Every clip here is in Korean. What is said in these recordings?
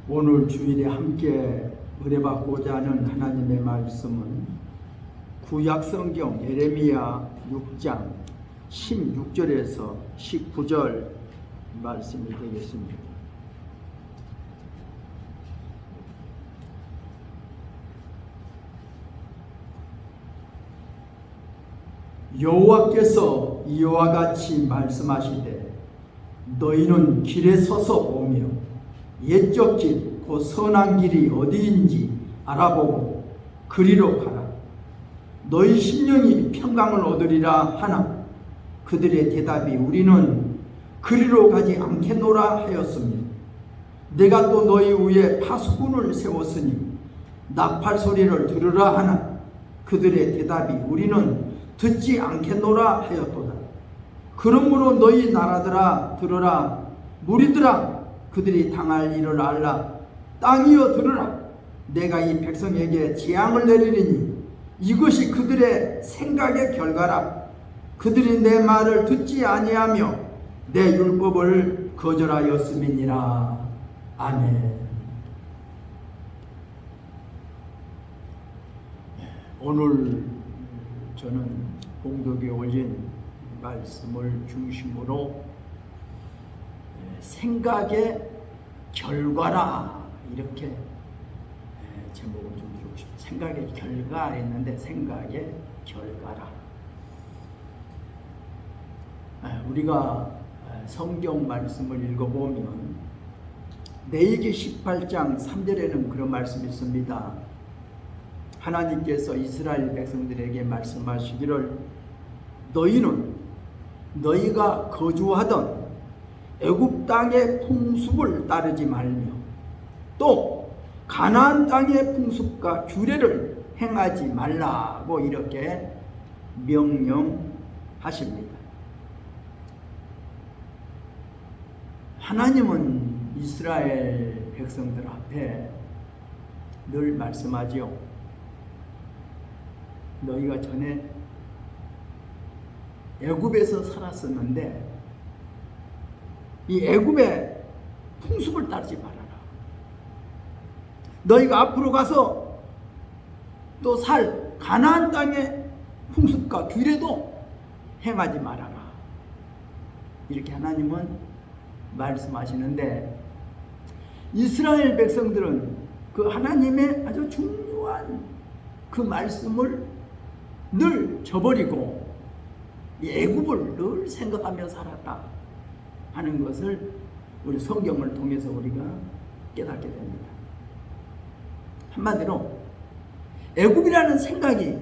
오늘 주일에 함께 은혜받고자 하는 하나님의 말씀은 구약성경 예레미야 6장 16절에서 19절 말씀이 되겠습니다. 여호와께서 이와 같이 말씀하시되 너희는 길에 서서 보며 옛적 길 곧 선한 길이 어디인지 알아보고 그리로 가라. 너희 심령이 평강을 얻으리라 하나 그들의 대답이 우리는 그리로 가지 않겠노라 하였으며 내가 또 너희 위에 파수꾼을 세웠으니 나팔 소리를 들으라 하나 그들의 대답이 우리는 듣지 않겠노라 하였도다. 그러므로 너희 나라들아 들으라. 무리들아 그들이 당할 일을 알라. 땅이여 들으라. 내가 이 백성에게 재앙을 내리리니 이것이 그들의 생각의 결과라. 그들이 내 말을 듣지 아니하며 내 율법을 거절하였음이니라. 아멘. 오늘 저는 봉독에 올린 말씀을 중심으로 생각의 결과라 이렇게 제목을 좀 주고 싶어요. 생각의 결과 했는데 생각의 결과라. 우리가 성경 말씀을 읽어보면 레위기 18장 3절에는 그런 말씀이 있습니다. 하나님께서 이스라엘 백성들에게 말씀하시기를 너희는 너희가 거주하던 애굽 땅의 풍습을 따르지 말며 또 가나안 땅의 풍습과 규례를 행하지 말라고 이렇게 명령하십니다. 하나님은 이스라엘 백성들 앞에 늘 말씀하지요. 너희가 전에 애굽에서 살았었는데 이 애굽의 풍습을 따르지 말아라. 너희가 앞으로 가서 또 살 가나안 땅의 풍습과 규례도 행하지 말아라. 이렇게 하나님은 말씀하시는데 이스라엘 백성들은 그 하나님의 아주 중요한 그 말씀을 늘 저버리고 이 애굽을 늘 생각하며 살았다 하는 것을 우리 성경을 통해서 우리가 깨닫게 됩니다. 한마디로 애굽이라는 생각이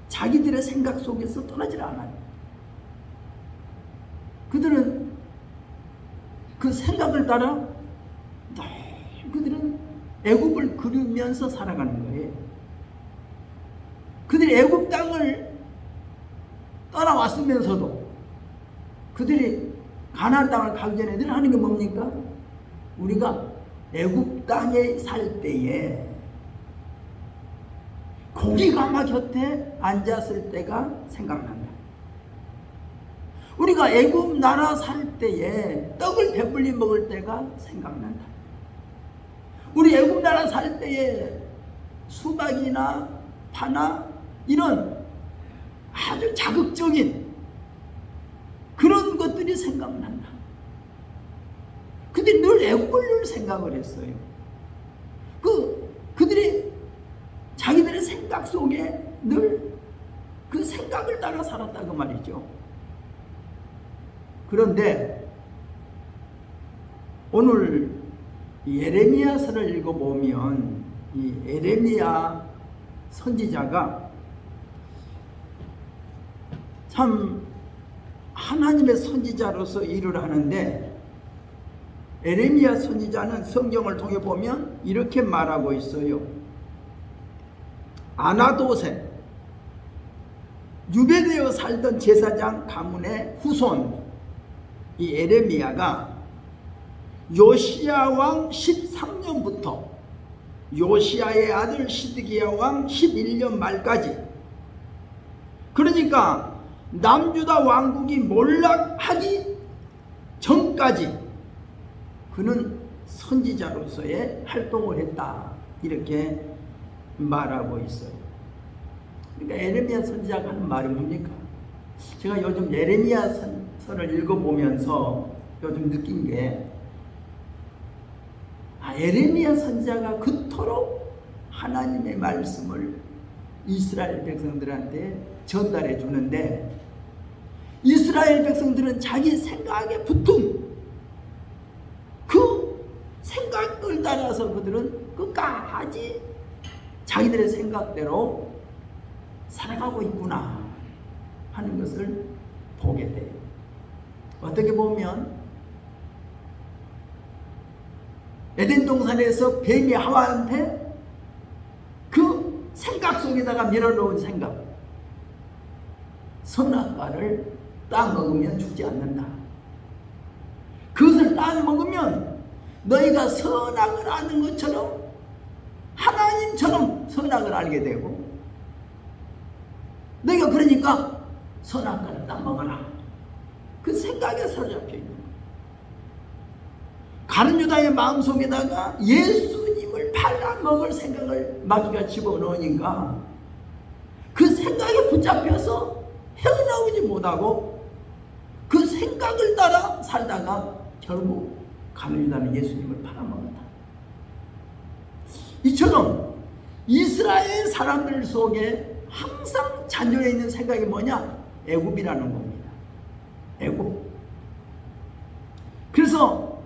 자기들의 생각 속에서 떠나질 않아요. 그들은 그 생각을 따라 그들은 애굽을 그리면서 살아가는 거예요. 그들이 애굽 땅을 떠나왔으면서도 그들이 가나안 땅을 가기 전에 늘 하는 게 뭡니까? 우리가 애굽 땅에 살 때에 고기가마 곁에 앉았을 때가 생각난다. 우리가 애굽 나라 살 때에 떡을 배불리 먹을 때가 생각난다. 우리 애굽 나라 살 때에 수박이나 파나 이런 아주 자극적인 그런 것들이 생각난다. 그들이 늘 애굽을 늘 생각을 했어요. 그들이 자기들의 생각 속에 늘 그 생각을 따라 살았다고 말이죠. 그런데 오늘 예레미야서를 읽어보면 이 예레미야 선지자가 참 하나님의 선지자로서 일을 하는데 예레미야 선지자는 성경을 통해 보면 이렇게 말하고 있어요. 아나도세 유배되어 살던 제사장 가문의 후손 이 예레미야가 요시야 왕 13년부터 요시야의 아들 시드기야 왕 11년 말까지, 그러니까 남유다 왕국이 몰락하기 전까지 그는 선지자로서의 활동을 했다, 이렇게 말하고 있어요. 그러니까 에레미야 선지자가 하는 말이 뭡니까? 제가 요즘 에레미야서를 읽어보면서 요즘 느낀 게, 에레미야 선지자가 그토록 하나님의 말씀을 이스라엘 백성들한테 전달해 주는데, 이스라엘 백성들은 자기 생각에 붙은 그 생각을 따라서 그들은 끝까지 자기들의 생각대로 살아가고 있구나 하는 것을 보게 돼요. 어떻게 보면 에덴 동산에서 뱀이 하와한테 그 생각 속에다가 밀어넣은 생각, 선악과를 따먹으면 죽지 않는다. 그것을 따먹으면 너희가 선악을 아는 것처럼 하나님처럼 선악을 알게 되고, 너희가 그러니까 선악과를 따먹어라, 그 생각에 사로잡혀 있는 거예요. 가룟 유다의 마음속에다가 예수님을 팔아먹을 생각을 마귀가 집어넣으니까 그 생각에 붙잡혀서 헤어나오지 못하고 그 생각을 따라 살다가 결국 가룟 유다는 예수님을 팔아먹었다. 이처럼 이스라엘 사람들 속에 항상 잔존해 있는 생각이 뭐냐? 애굽이라는 겁니다. 애굽. 그래서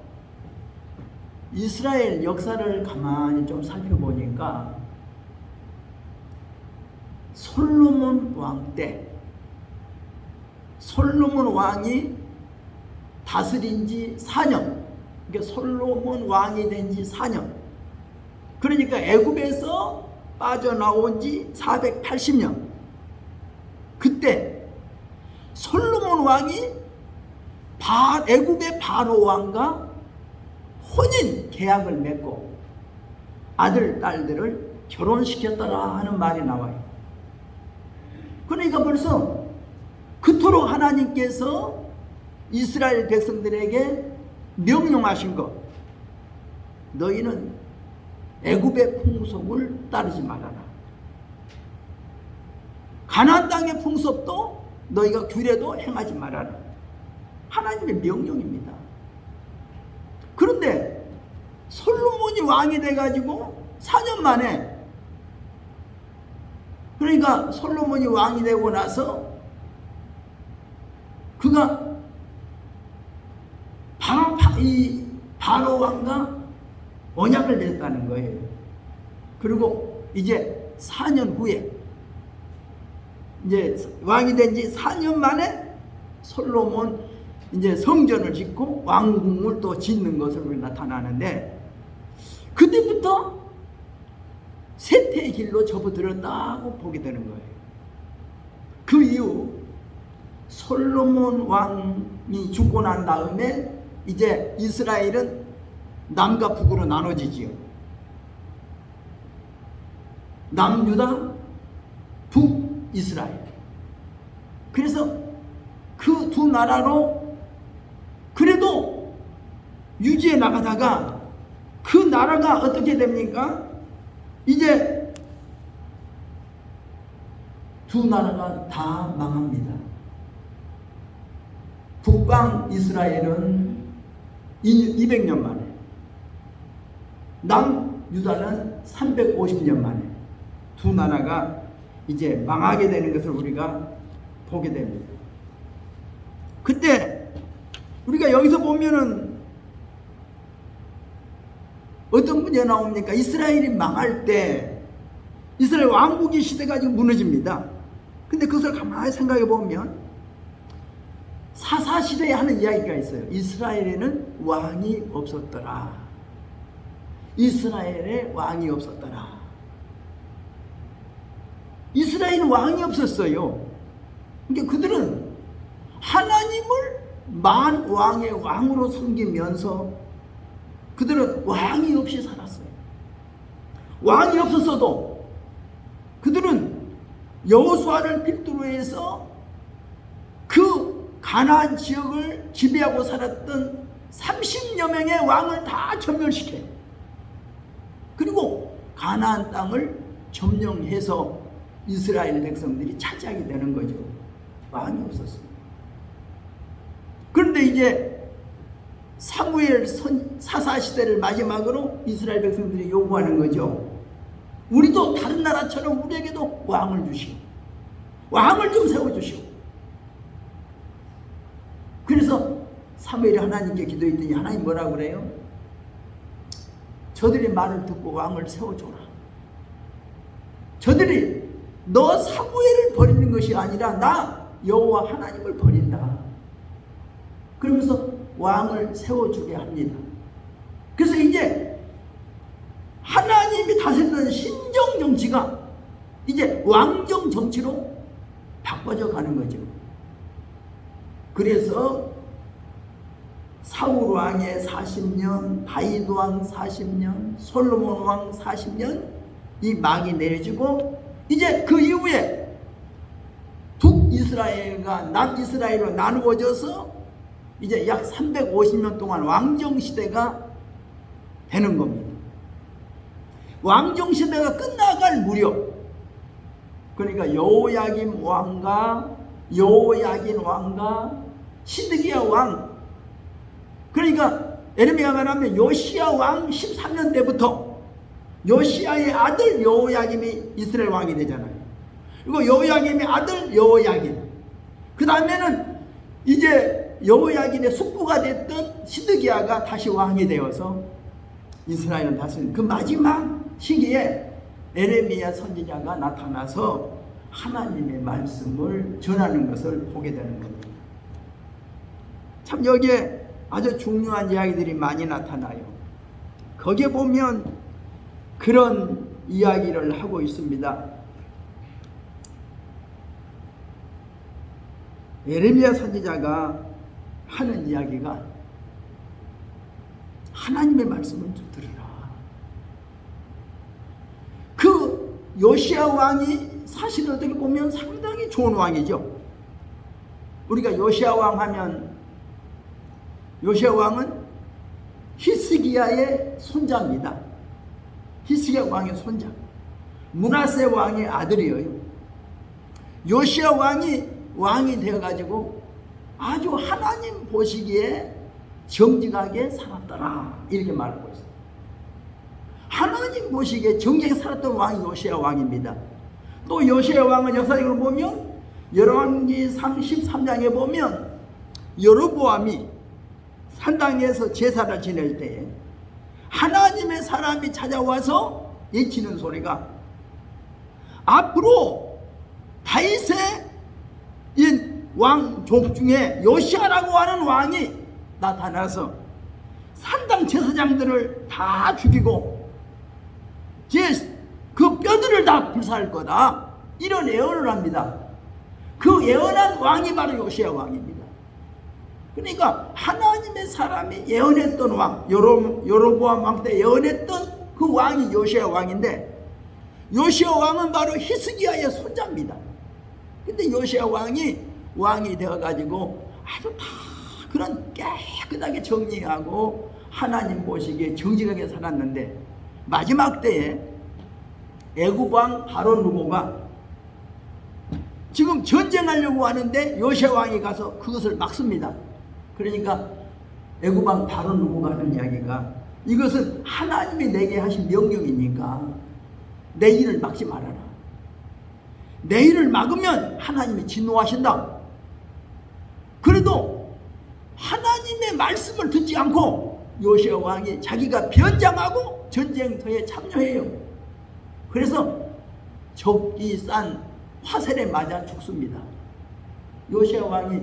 이스라엘 역사를 가만히 좀 살펴보니까 솔로몬 왕 때, 솔로몬 왕이 다스린 지 4년, 그러니까 솔로몬 왕이 된 지 4년, 그러니까 애굽에서 빠져나온 지 480년, 그때 솔로몬 왕이 애굽의 바로 왕과 혼인 계약을 맺고 아들, 딸들을 결혼시켰더라 하는 말이 나와요. 그러니까 벌써 그토록 하나님께서 이스라엘 백성들에게 명령하신 것, 너희는 애굽의 풍속을 따르지 말아라. 가나안 땅의 풍속도 너희가 규례도 행하지 말아라. 하나님의 명령입니다. 그런데 솔로몬이 왕이 돼가지고 4년 만에, 그러니까 솔로몬이 왕이 되고 나서 그가 바로 왕과 언약을 맺었다는 거예요. 그리고 이제 4년 후에, 이제 왕이 된 지 4년 만에 솔로몬 이제 성전을 짓고 왕궁을 또 짓는 것으로 나타나는데, 그때부터 쇠퇴의 길로 접어들었다고 보게 되는 거예요. 그 이후 솔로몬 왕이 죽고 난 다음에 이제 이스라엘은 남과 북으로 나눠지지요. 남유다, 북이스라엘. 그래서 그 두 나라로 그래도 유지해 나가다가 그 나라가 어떻게 됩니까? 이제 두 나라가 다 망합니다. 북방 이스라엘은 200년 만에, 남유다는 350년 만에 두 나라가 이제 망하게 되는 것을 우리가 보게 됩니다. 그때 우리가 여기서 보면은 어떤 문제가 나옵니까? 이스라엘이 망할 때 이스라엘 왕국의 시대가 지금 무너집니다. 근데 그것을 가만히 생각해 보면 사사시대에 하는 이야기가 있어요. 이스라엘에는 왕이 없었더라. 이스라엘에 왕이 없었더라. 이스라엘은 왕이 없었어요. 그러니까 그들은 하나님을 만왕의 왕으로 섬기면서 그들은 왕이 없이 살았어요. 왕이 없었어도 그들은 여호수아를 필두로 해서 그 가나안 지역을 지배하고 살았던 30여 명의 왕을 다 전멸시켜요. 그리고 가나안 땅을 점령해서 이스라엘 백성들이 차지하게 되는 거죠. 왕이 없었어요. 그런데 이제 사무엘 사사시대를 마지막으로 이스라엘 백성들이 요구하는 거죠. 우리도 다른 나라처럼 우리에게도 왕을 주시오. 왕을 좀 세워주시오. 그래서 사무엘이 하나님께 기도했더니 하나님 뭐라고 그래요? 저들의 말을 듣고 왕을 세워줘라. 저들이 너 사무엘을 버리는 것이 아니라 나 여호와 하나님을 버린다. 그러면서 왕을 세워주게 합니다. 그래서 이제 하나님이 다스리던 신정 정치가 이제 왕정 정치로 바꿔져 가는 거죠. 그래서 사울 왕의 40년, 다윗 왕 40년, 솔로몬 왕 40년 이 막이 내려지고 이제 그 이후에 북이스라엘과 남이스라엘로 나누어져서 이제 약 350년 동안 왕정시대가 되는 겁니다. 왕정시대가 끝나갈 무렵, 그러니까 여호야김 왕과 여호야긴 왕과 시드기야 왕, 그러니까 에레미야가 말하면 요시야 왕 13년 때부터 요시야의 아들 여호야김이 이스라엘 왕이 되잖아요. 그리고 여호야김의 아들 여호야긴, 그 다음에는 이제 여호야긴의 숙부가 됐던 시드기야가 다시 왕이 되어서 이스라엘을 다스리는 그 마지막 시기에 에레미야 선지자가 나타나서 하나님의 말씀을 전하는 것을 보게 되는 겁니다. 참 여기에 아주 중요한 이야기들이 많이 나타나요. 거기에 보면 그런 이야기를 하고 있습니다. 에레미야 선지자가 하는 이야기가 하나님의 말씀을 좀 들으라. 그 요시야 왕이 사실 어떻게 보면 상당히 좋은 왕이죠. 우리가 요시야 왕 하면 요시야 왕은 히스기야의 손자입니다. 히스기야 왕의 손자, 므낫세 왕의 아들이에요. 요시야 왕이 되어가지고 아주 하나님 보시기에 정직하게 살았더라 이렇게 말하고 있어요. 하나님 보시기에 정직하게 살았던 왕이 요시야 왕입니다. 또 요시야 왕은 역사적으로 보면 열왕기상 13장에 보면 여로보암이 산당에서 제사를 지낼 때에 하나님의 사람이 찾아와서 외치는 소리가 앞으로 다윗의 이 왕족 중에 요시야라고 하는 왕이 나타나서 산당 제사장들을 다 죽이고 그 뼈들을 다 불사할 거다, 이런 예언을 합니다. 그 예언한 왕이 바로 요시야 왕입니다. 그러니까 하나님의 사람이 예언했던 왕, 여로보암 왕 때 예언했던 그 왕이 요시야 왕인데, 요시야 왕은 바로 히스기야의 손자입니다. 근데 요시야 왕이 되어가지고 아주 다 그런 깨끗하게 정리하고 하나님 보시기에 정직하게 살았는데, 마지막 때에 애굽 왕 바로 누고가 지금 전쟁하려고 하는데 요시야 왕이 가서 그것을 막습니다. 그러니까 애굽 왕 바로 누고가 하는 이야기가, 이것은 하나님이 내게 하신 명령이니까 내 일을 막지 말아라. 내 일을 막으면 하나님이 진노하신다. 그래도 하나님의 말씀을 듣지 않고 요시야 왕이 자기가 변장하고 전쟁터에 참여해요. 그래서 적이 싼 화살에 맞아 죽습니다. 요시야 왕이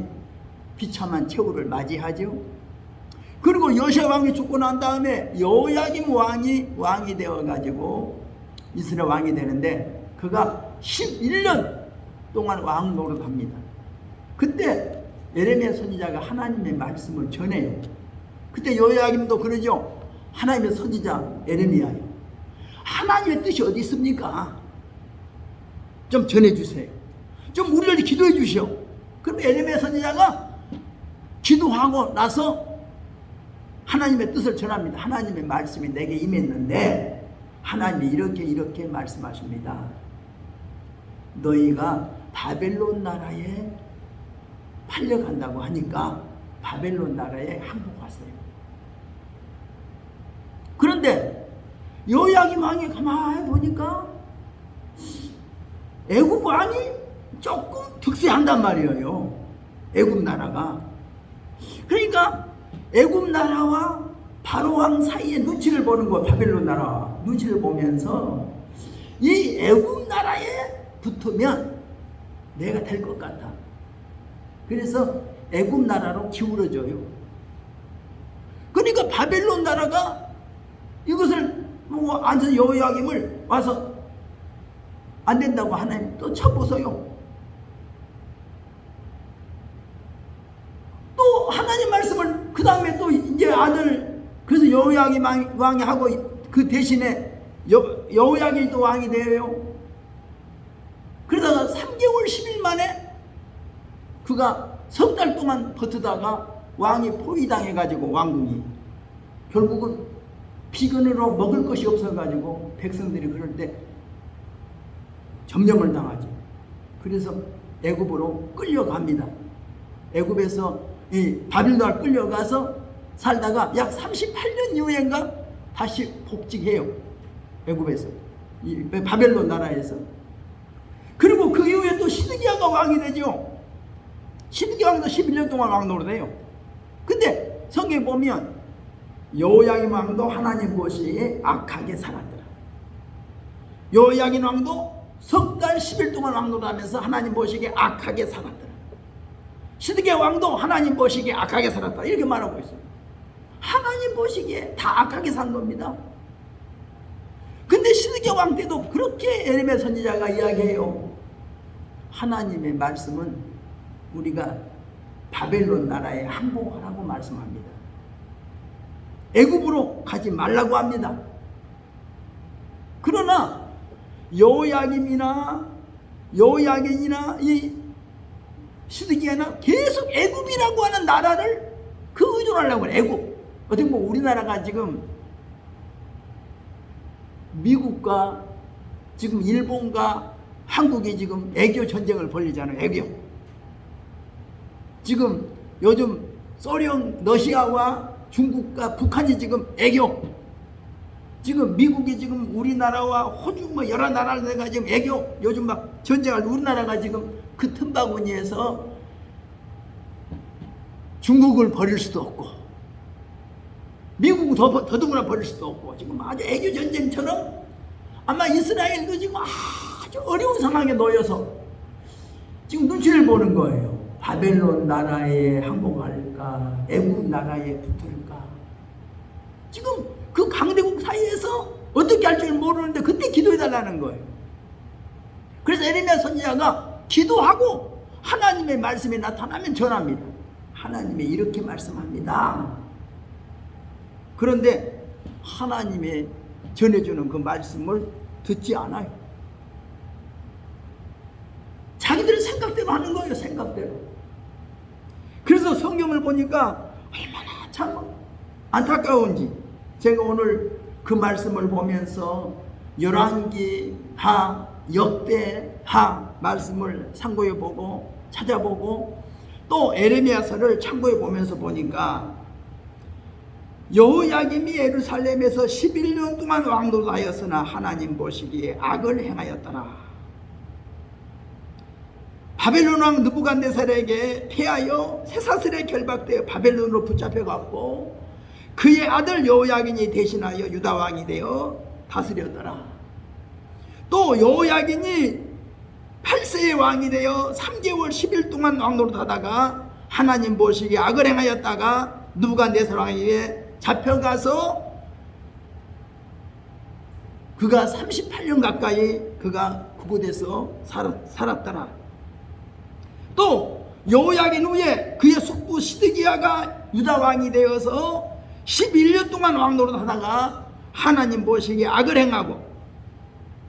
비참한 최후를 맞이하죠. 그리고 요시야 왕이 죽고 난 다음에 여호야김 왕이 되어가지고 이스라엘 왕이 되는데, 그가 11년 동안 왕 노릇합니다. 그때 에레미야 선지자가 하나님의 말씀을 전해요. 그때 여호야김도 그러죠. 하나님의 선지자 에레미야요, 하나님의 뜻이 어디 있습니까? 좀 전해주세요. 좀 우리를 기도해 주시오. 그럼 에레미야 선지자가 기도하고 나서 하나님의 뜻을 전합니다. 하나님의 말씀이 내게 임했는데 하나님이 이렇게 말씀하십니다. 너희가 바벨론 나라에 팔려간다고 하니까 바벨론 나라에 항복하세요. 그런데 여호야김 왕이 가만히 보니까 애굽 왕이 조금 득세한단 말이에요. 애굽 나라가. 그러니까 애굽 나라와 바로 왕 사이에 눈치를 보는 거예요. 바벨론 나라와 눈치를 보면서 이 애굽 나라에 붙으면 내가 될 것 같다. 그래서 애굽 나라로 기울어져요. 그러니까 바벨론 나라가 이것을 보고 앉아서 여호야김을 와서 안 된다고 하나님 또 쳐보세요. 또 하나님 말씀을 그 다음에 또 이제 아들, 그래서 여호야김 왕이 하고 그 대신에 여호야김이 또 왕이 돼요. 그러다가 3개월 10일 만에 그가 석 달 동안 버티다가 왕이 포위당해가지고 왕궁이 결국은 비근으로 먹을 것이 없어가지고 백성들이 그럴 때 점령을 당하죠. 그래서 애굽으로 끌려갑니다. 애굽에서 이 바빌론을 끌려가서 살다가 약 38년 이후인가 다시 복직해요. 애굽에서 이 바벨론 나라에서. 그리고 그 이후에 또 시드기야가 왕이 되죠. 시드기야 왕도 11년 동안 왕 노릇해요. 근데 성경에 보면 여호야김 왕도 하나님 보시기에 악하게 살았더라. 여호야김 왕도 석 달 10일 동안 왕 노릇하면서 하나님 보시기에 악하게 살았더라. 시드기야 왕도 하나님 보시기에 악하게 살았다. 이렇게 말하고 있어요. 하나님 보시기에 다 악하게 산 겁니다. 근데 시드기야 왕 때도 그렇게 에레미야 선지자가 이야기해요. 하나님의 말씀은 우리가 바벨론 나라에 항복하라고 말씀합니다. 애굽으로 가지 말라고 합니다. 그러나 여호야김이나 이 시드기야나 계속 애굽이라고 하는 나라를 그 의존하려고 해요. 애굽. 어떻게 보면 우리나라가 지금 미국과 지금 일본과 한국이 지금 애교 전쟁을 벌이잖아요. 애교. 지금 요즘 소련, 러시아와 중국과 북한이 지금 애교. 지금 미국이 지금 우리나라와 호주 뭐 여러 나라를 내가 지금 애교. 요즘 막 전쟁을 우리나라가 지금 그 틈바구니에서 중국을 버릴 수도 없고 미국은 더더구나 버릴 수도 없고 지금 아주 애교 전쟁처럼 아마 이스라엘도 지금 아주 어려운 상황에 놓여서 지금 눈치를 보는 거예요. 바벨론 나라에 항복할까? 애굽 나라에 붙을까? 지금 그 강대국 사이에서 어떻게 할 줄 모르는데 그때 기도해달라는 거예요. 그래서 에레미야 선지자가 기도하고 하나님의 말씀이 나타나면 전합니다. 하나님이 이렇게 말씀합니다. 그런데 하나님의 전해주는 그 말씀을 듣지 않아요. 자기들의 생각대로 하는 거예요. 생각대로. 그래서 성경을 보니까 얼마나 참 안타까운지 제가 오늘 그 말씀을 보면서 열왕기 하, 역대 하 말씀을 참고해보고 찾아보고 또 에레미야서를 참고해보면서 보니까 여호야김이 예루살렘에서 11년 동안 왕노릇하였으나 하나님 보시기에 악을 행하였더라. 바벨론 왕 느부갓네살에게 패하여 쇠사슬에 결박되어 바벨론으로 붙잡혀갔고 그의 아들 여호야긴이 대신하여 유다 왕이 되어 다스렸더라. 또 여호야긴이 8세의 왕이 되어 3개월 10일 동안 왕노릇하다가 하나님 보시기에 악을 행하였다가 느부갓네살 왕에게 잡혀가서 그가 38년 가까이 그가 그곳에서 살았더라. 또 여호야긴 후에 그의 숙부 시드기야가 유다 왕이 되어서 11년 동안 왕노릇하다가 하나님 보시기에 악을 행하고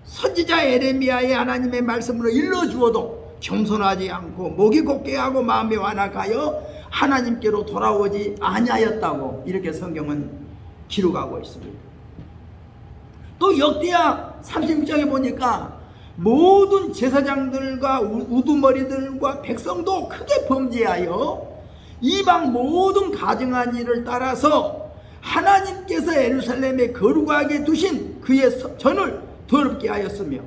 선지자 에레미야의 하나님의 말씀으로 일러주어도 겸손하지 않고 목이 곧게 하고 마음이 완악하여 하나님께로 돌아오지 아니하였다고 이렇게 성경은 기록하고 있습니다. 또 역대하 36장에 보니까 모든 제사장들과 우두머리들과 백성도 크게 범죄하여 이방 모든 가증한 일을 따라서 하나님께서 예루살렘에 거룩하게 두신 그의 전을 더럽게 하였으며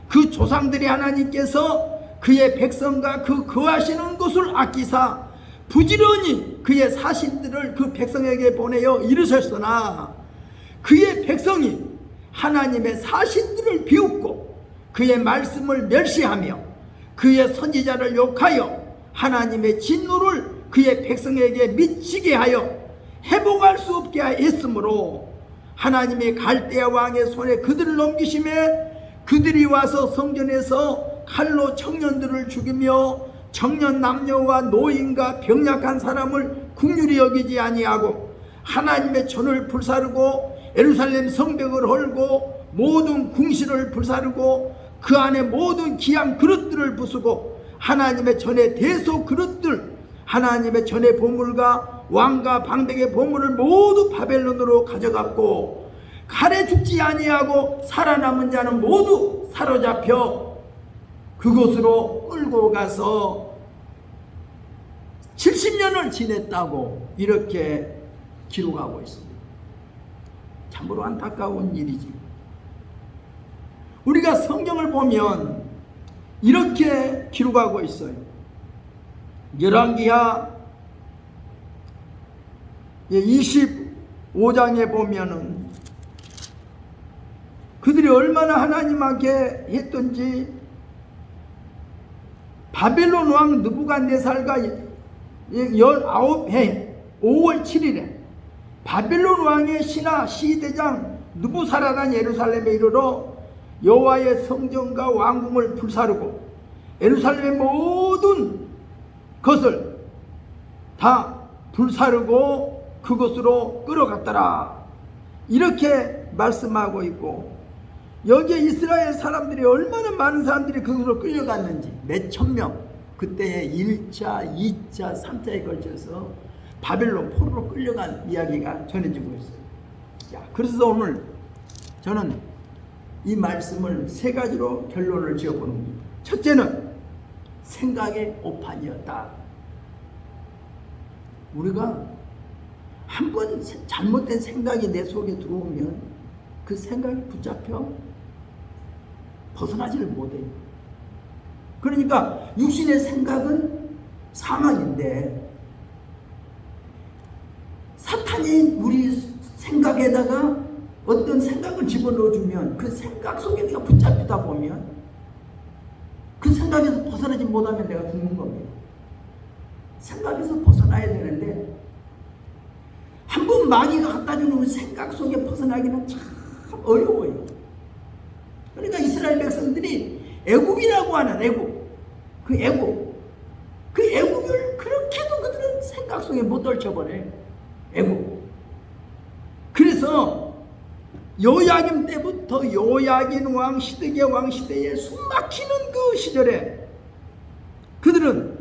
그 조상들이 하나님께서 그의 백성과 그 거하시는 곳을 아끼사 부지런히 그의 사신들을 그 백성에게 보내어 이르셨으나 그의 백성이 하나님의 사신들을 비웃고 그의 말씀을 멸시하며 그의 선지자를 욕하여 하나님의 진노를 그의 백성에게 미치게 하여 회복할 수 없게 했으므로 하나님의 갈대아 왕의 손에 그들을 넘기심에 그들이 와서 성전에서 칼로 청년들을 죽이며 청년 남녀와 노인과 병약한 사람을 긍휼히 여기지 아니하고 하나님의 전을 불사르고 예루살렘 성벽을 헐고 모든 궁실을 불사르고 그 안에 모든 귀한 그릇들을 부수고 하나님의 전의 대소 그릇들 하나님의 전의 보물과 왕과 방백의 보물을 모두 바벨론으로 가져갔고 칼에 죽지 아니하고 살아남은 자는 모두 사로잡혀 그곳으로 끌고 가서 70년을 지냈다고 이렇게 기록하고 있습니다. 참으로 안타까운 일이지. 우리가 성경을 보면 이렇게 기록하고 있어요. 열왕기하 25장에 보면은 그들이 얼마나 하나님께 했던지 바벨론 왕 느부갓네살과 19해 5월 7일에 바벨론 왕의 신하 시대장 느부사라단 예루살렘에 이르러 여호와의 성전과 왕궁을 불사르고 예루살렘의 모든 것을 다 불사르고 그곳으로 끌어갔더라 이렇게 말씀하고 있고 여기에 이스라엘 사람들이 얼마나 많은 사람들이 그곳으로 끌려갔는지 몇천 명 그때에 1차, 2차, 3차에 걸쳐서 바벨론 포로로 끌려간 이야기가 전해지고 있어요. 자, 그래서 오늘 저는 이 말씀을 세 가지로 결론을 지어보는 겁니다. 첫째는 생각의 오판이었다. 우리가 한 번 잘못된 생각이 내 속에 들어오면 그 생각이 붙잡혀 벗어나지를 못해요. 그러니까 육신의 생각은 사망인데 사탄이 우리 생각에다가 어떤 생각을 집어넣어주면 그 생각 속에 내가 붙잡히다 보면 그 생각에서 벗어나지 못하면 내가 죽는 겁니다. 생각에서 벗어나야 되는데 한 번 마귀가 갖다 주는 생각 속에 벗어나기는 참 어려워요. 그러니까 이스라엘 백성들이 애굽이라고 하는 애굽, 그 애굽을 그렇게도 그들은 생각 속에 못 떨쳐버려요. 애굽. 그래서 요야김 때부터 요야긴 왕 시드기야 왕 시대에 숨막히는 그 시절에 그들은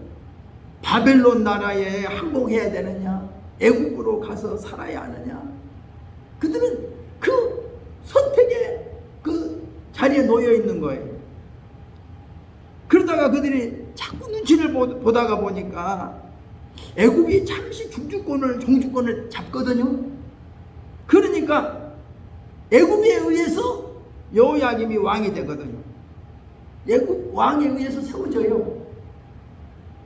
바벨론 나라에 항복해야 되느냐 애굽으로 가서 살아야 하느냐 그들은 그 선택의 그 자리에 놓여 있는 거예요. 그러다가 그들이 자꾸 눈치를 보다가 보니까 애굽이 잠시 종주권을 잡거든요. 그러니까 애굽에 의해서 여호야김이 왕이 되거든요. 애굽 왕에 의해서 세워져요.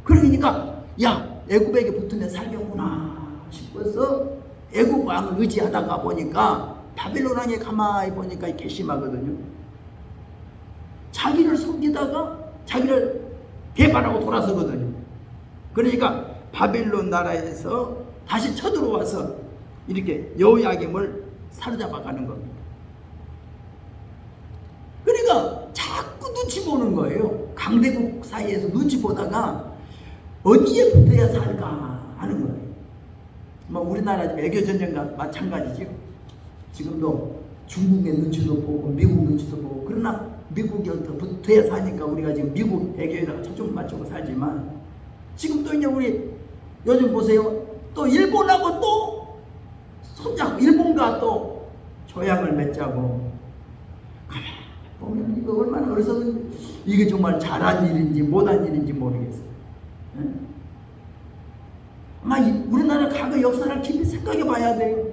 그러니까 야 애굽에게 붙으면 살겠구나 싶어서 애굽 왕을 의지하다가 보니까 바벨론 왕에 가만히 보니까 괘씸하거든요. 자기를 섬기다가 자기를 배반하고 돌아서거든요. 그러니까 바벨론 나라에서 다시 쳐들어와서 이렇게 여호야김을 사로잡아 가는 겁니다. 그러니까 자꾸 눈치 보는 거예요. 강대국 사이에서 눈치 보다가 어디에 붙어야 살까 하는 거예요. 뭐 우리나라 외교전쟁과 마찬가지죠. 지금도 중국의 눈치도 보고 미국 눈치도 보고 그러나 미국이 더 붙어야 사니까 우리가 지금 미국 외교에다가 초점 맞추고 살지만 지금도 이제 우리 요즘 보세요. 또 일본하고 또 손잡고 일본과 또 조약을 맺자고. 가만 보면 이거 얼마나 어리석은, 이게 정말 잘한 일인지 못한 일인지 모르겠어요. 아마 우리나라 과거 역사를 깊이 생각해 봐야 돼요.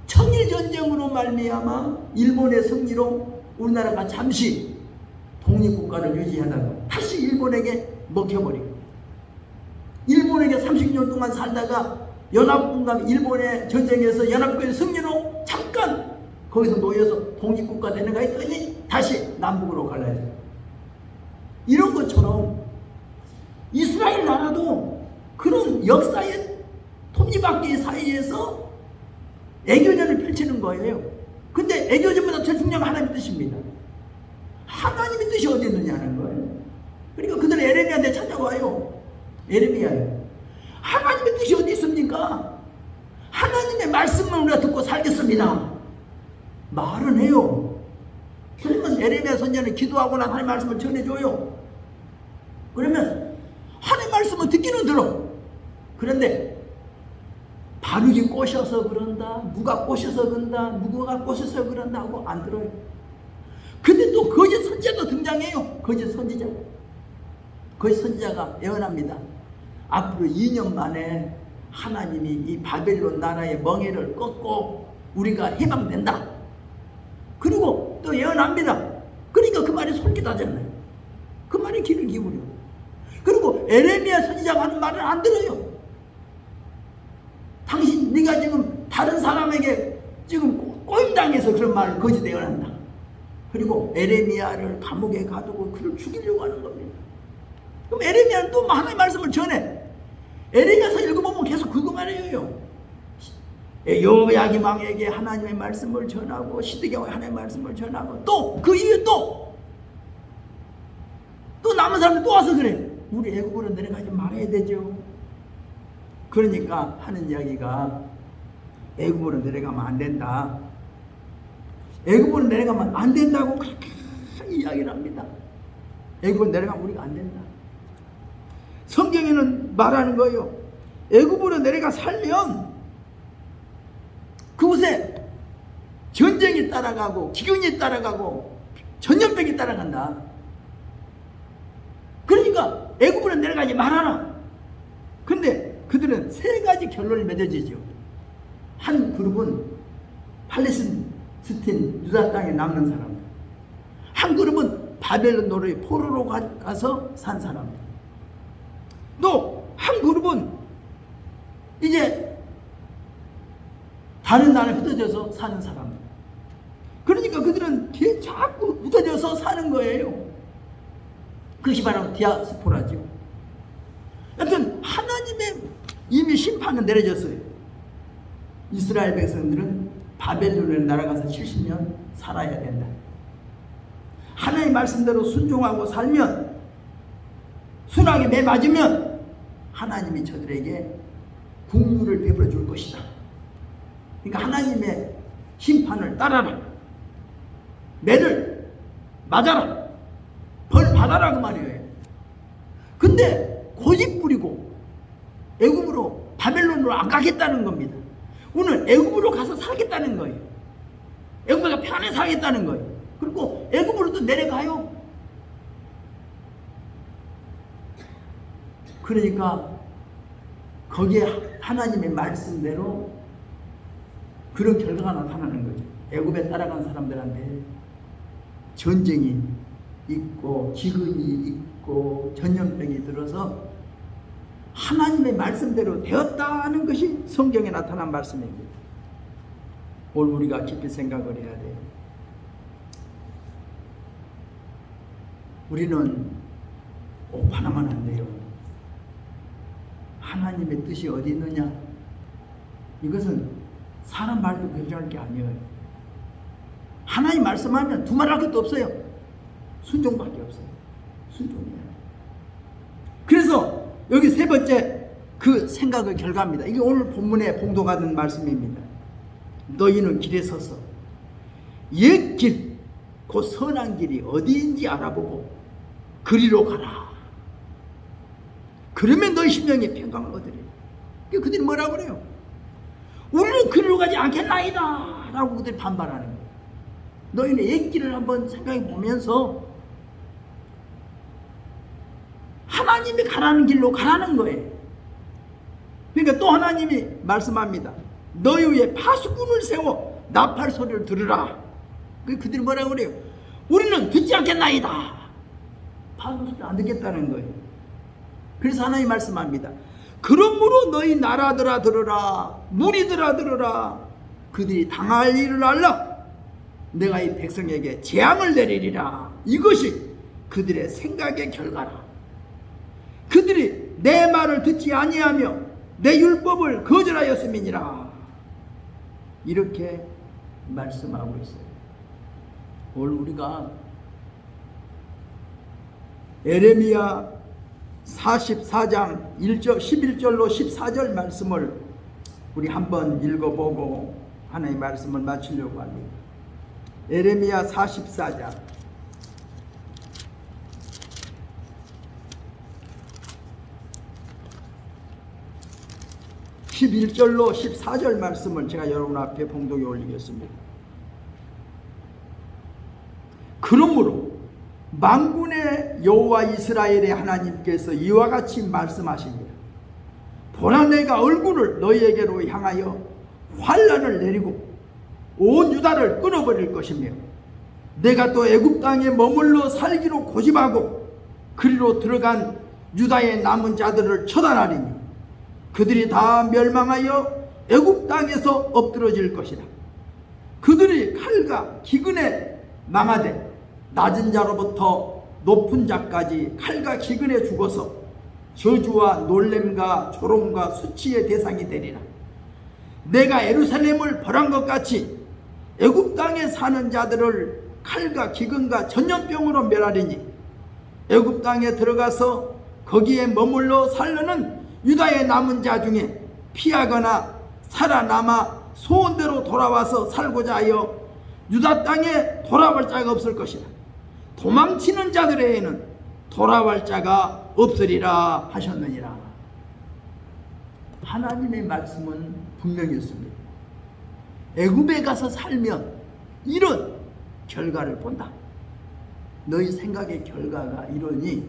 청일전쟁으로 말미암아 일본의 승리로 우리나라가 잠시 독립국가를 유지하다가 다시 일본에게 먹혀버리고, 일본에게 30년 동안 살다가 연합군과 일본의 전쟁에서 연합군의 승리로 잠깐 거기서 놓여서 독립국가 되는가 했더니 다시 남북으로 갈라져요. 이런 것처럼 이스라엘 나라도 그런 역사의 톱니바퀴 사이에서 애교전을 펼치는 거예요. 근데 애교전보다 제일 중요한 건 하나님의 뜻입니다. 하나님의 뜻이 어디 있느냐는 거예요. 그러니까 그들은 에레미야한테 찾아와요. 에레미야요, 하나님의 뜻이 어디 있습니까? 하나님의 말씀을 우리가 듣고 살겠습니다. 말은 해요. 그러면 에레미야 선지자는 기도하거나 하나님의 말씀을 전해줘요. 그러면 하나님의 말씀을 듣기는 들어. 그런데 바르게 꼬셔서 그런다, 누가 꼬셔서 그런다, 누구가 꼬셔서 그런다 하고 안 들어요. 근데 또 거짓 선지자도 등장해요. 거짓 선지자. 거짓 선지자가 예언합니다. 앞으로 2년 만에 하나님이 이 바벨론 나라의 멍에를 꺾고 우리가 해방된다. 그리고 또 예언합니다. 그러니까 그 말이 솔깃하잖아요. 그 말에 귀를 기울여. 그리고 에레미야 선지자가 하는 말을 안 들어요. 당신, 네가 지금 다른 사람에게 지금 꼬임당해서 그런 말을 거짓 예언한다. 그리고 에레미야를 감옥에 가두고 그를 죽이려고 하는 겁니다. 그럼 에레미야는 또 하나님의 말씀을 전해. 에레미야서 읽어보면 계속 그거만 해요. 여호야김 왕에게 하나님의 말씀을 전하고, 시드기야에 하나님의 말씀을 전하고, 또 그 이후에 또 남은 사람들 또 와서 그래. 우리 애굽으로 내려가지 말아야 되죠. 그러니까 하는 이야기가 애굽으로 내려가면 안 된다. 애굽으로 내려가면 안 된다고 그렇게 이야기를 합니다. 애굽으로 내려가면 우리가 안 된다. 성경에는 말하는 거예요. 애굽으로 내려가 살면 그곳에 전쟁이 따라가고 기근이 따라가고 전염병이 따라간다. 그러니까 애굽으로 내려가지 말아라. 근데 그들은 세 가지 결론을 맺어지죠. 한 그룹은 팔레스틴 유다 땅에 남는 사람들, 한 그룹은 바벨론 노르의 포로로 가서 산 사람들, 또 한 그룹은 이제 다른 나라에 흩어져서 사는 사람들. 그러니까 그들은 자꾸 흩어져서 사는 거예요. 그것이 바로 디아스포라죠. 여튼 하나님의 이미 심판은 내려졌어요. 이스라엘 백성들은 바벨론에 날아가서 70년 살아야 된다. 하나님의 말씀대로 순종하고 살면, 순하게 매 맞으면 하나님이 저들에게 국류를 베풀어 줄 것이다. 그러니까 하나님의 심판을 따라라, 매를 맞아라, 벌 받아라 그 말이에요. 근데 고집 부리고 애굽으로, 바벨론으로 안 가겠다는 겁니다. 오늘 애굽으로 가서 살겠다는 거예요. 애굽에가 편안히 살겠다는 거예요. 그리고 애굽으로 또 내려가요. 그러니까 거기에 하나님의 말씀대로 그런 결과가 나타나는 거죠. 애굽에 따라간 사람들한테 전쟁이 있고 기근이 있고 전염병이 들어서 하나님의 말씀대로 되었다는 것이 성경에 나타난 말씀입니다. 오늘 우리가 깊이 생각을 해야 돼요. 우리는 오판하면 안 돼요. 하나님의 뜻이 어디 있느냐? 이것은 사람 말도 결정할 게 아니에요. 하나님 말씀하면 두말할 것도 없어요. 순종밖에 없어요. 순종이에요. 그래서 여기 세 번째 그 생각의 결과입니다. 이게 오늘 본문에 봉독가 된 말씀입니다. 너희는 길에 서서 옛 길, 곧 선한 길이 어디인지 알아보고 그리로 가라. 그러면 너희 심령이 평강을 얻으리. 그들이 뭐라고 그래요? 우리는 그리로 가지 않겠나이다 라고 그들이 반발하는 거예요. 너희는 옛길을 한번 생각해 보면서 하나님이 가라는 길로 가라는 거예요. 그러니까 또 하나님이 말씀합니다. 너희 위에 파수꾼을 세워 나팔 소리를 들으라. 그들이 뭐라고 그래요? 우리는 듣지 않겠나이다. 파수꾼 소리 안 듣겠다는 거예요. 그래서 하나님 말씀합니다. 그러므로 너희 나라들아 들으라, 무리들아 들으라. 그들이 당할 일을 알라. 내가 이 백성에게 재앙을 내리리라. 이것이 그들의 생각의 결과라. 그들이 내 말을 듣지 아니하며 내 율법을 거절하였음이니라. 이렇게 말씀하고 있어요. 오늘 우리가 에레미야 44장 11절로 14절 말씀을 우리 한번 읽어보고 하나님의 말씀을 마치려고 합니다. 에레미야 44장 11절로 14절 말씀을 제가 여러분 앞에 봉독에 올리겠습니다. 그러므로 만군의 여호와 이스라엘의 하나님께서 이와 같이 말씀하십니다. 보라, 내가 얼굴을 너희에게로 향하여 환란을 내리고 온 유다를 끊어버릴 것이며 내가 또 애굽 땅에 머물러 살기로 고집하고 그리로 들어간 유다의 남은 자들을 처단하리니 그들이 다 멸망하여 애굽 땅에서 엎드러질 것이다. 그들이 칼과 기근에 망하되 낮은 자로부터 높은 자까지 칼과 기근에 죽어서 저주와 놀램과 조롱과 수치의 대상이 되리라. 내가 예루살렘을 벌한 것 같이 애굽 땅에 사는 자들을 칼과 기근과 전염병으로 멸하리니 애굽 땅에 들어가서 거기에 머물러 살려는 유다의 남은 자 중에 피하거나 살아남아 소원대로 돌아와서 살고자 하여 유다 땅에 돌아올 자가 없을 것이다. 도망치는 자들에게는 돌아올 자가 없으리라 하셨느니라. 하나님의 말씀은 분명히 있습니다. 애굽에 가서 살면 이런 결과를 본다. 너희 생각의 결과가 이러니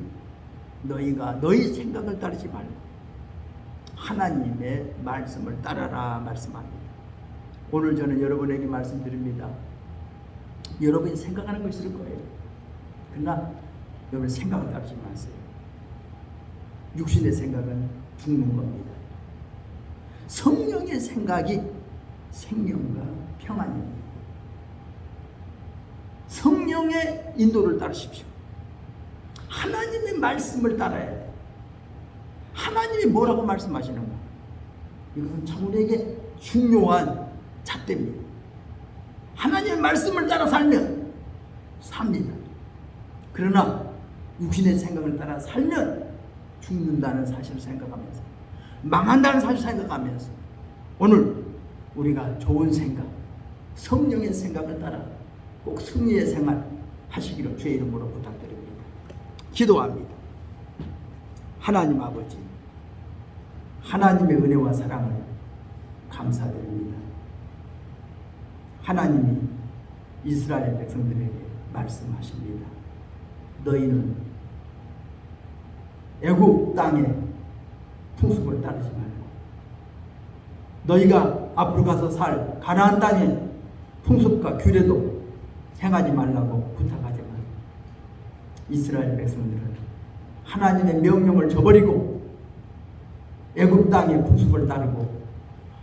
너희가 너희 생각을 따르지 말고 하나님의 말씀을 따라라 말씀합니다. 오늘 저는 여러분에게 말씀드립니다. 여러분이 생각하는 거 있을 거예요. 그러나 여러분 생각을 따르지 마세요. 육신의 생각은 죽는 겁니다. 성령의 생각이 생명과 평안입니다. 성령의 인도를 따르십시오. 하나님의 말씀을 따라야 돼요. 하나님이 뭐라고 말씀하시는가? 이것은 참 우리에게 중요한 잣대입니다. 하나님의 말씀을 따라 살면 삽니다. 그러나 육신의 생각을 따라 살면 죽는다는 사실을 생각하면서, 망한다는 사실을 생각하면서 오늘 우리가 좋은 생각, 성령의 생각을 따라 꼭 승리의 생활 하시기를 주의 이름으로 부탁드립니다. 기도합니다. 하나님 아버지, 하나님의 은혜와 사랑을 감사드립니다. 하나님이 이스라엘 백성들에게 말씀하십니다. 너희는 애굽 땅의 풍습을 따르지 말고 너희가 앞으로 가서 살 가나안 땅의 풍습과 규례도 행하지 말라고 부탁하지만 이스라엘 백성들은 하나님의 명령을 저버리고 애굽 땅의 풍습을 따르고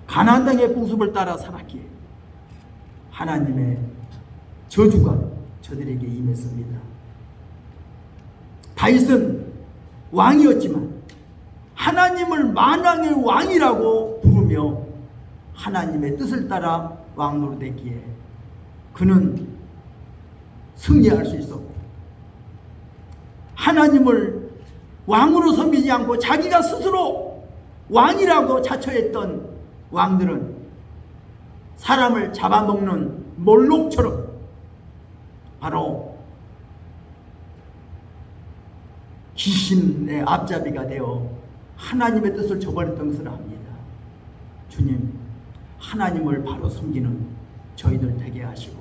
가나안 땅의 풍습을 따라 살았기에 하나님의 저주가 저들에게 임했습니다. 다윗은 왕이었지만 하나님을 만왕의 왕이라고 부르며 하나님의 뜻을 따라 왕으로 됐기에 그는 승리할 수 있었고, 하나님을 왕으로 섬기지 않고 자기가 스스로 왕이라고 자처했던 왕들은 사람을 잡아먹는 몰록처럼 바로 귀신의 앞잡이가 되어 하나님의 뜻을 저버렸던 것을 압니다. 주님, 하나님을 바로 섬기는 저희들 되게 하시고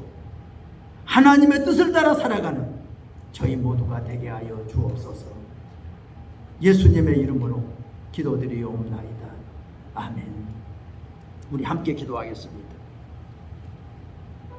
하나님의 뜻을 따라 살아가는 저희 모두가 되게 하여 주옵소서. 예수님의 이름으로 기도드리옵나이다. 아멘. 우리 함께 기도하겠습니다.